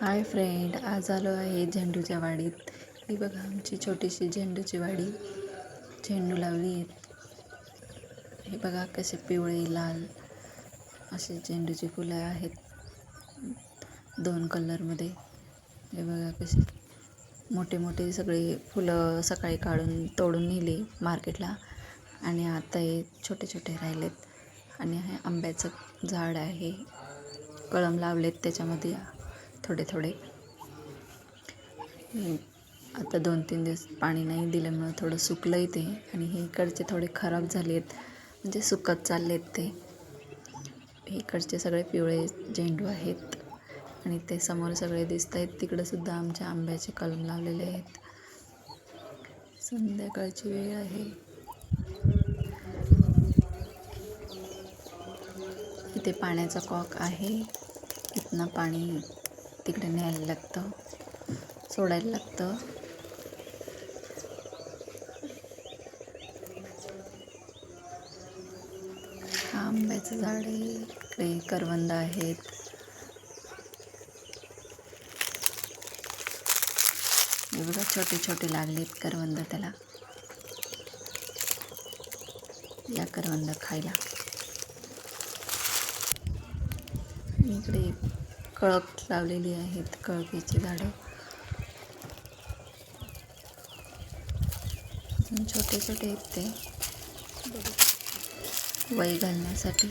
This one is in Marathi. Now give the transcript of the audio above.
हाय फ्रेंड, आज आलो आहे झेंडूच्या वाडीत. ही बघा आमची छोटीशी झेंडूची वाडी. झेंडू लावली आहेत. हे बघा कसे पिवळे लाल असे झेंडूची फुलं आहेत 2 कलरमध्ये. हे बघा कसे मोठे मोठे सगळे फुलं सकाळी काढून तोडून नेली मार्केटला आणि आता हे छोटे छोटे राहिलेत. आणि हे आंब्याचं झाड आहे, कळम लावलेत त्याच्यामध्ये थोडे थोडे. आता 2-3 दिवस पाणी नाही दिल्यामुळं थोडं सुकलंय ते. आणि हे इकडचे थोडे खराब झालेत, म्हणजे सुकत चाललेत ते. इकडचे सगळे पिवळे झेंडू आहेत आणि ते समोर सगळे दिसत आहेत. तिकडं सुद्धा आमच्या आंब्याचे कलम लावलेले आहेत. संध्याकाळची वेळ आहे. इथे पाण्याचा कॉक आहे. इथनं पाणी तिकडे न्यायला लागतं, सोडायला लागतं. हा आंब्याचं झाड आहे. इकडे करवंद आहेत. हे बघा छोटे छोटे लागलेत करवंद त्याला. या करवंद खायला. इकडे कळक लावलेली आहेत, कळकीची झाडं. छोटे छोटे आहेत ते, वय घालण्यासाठी.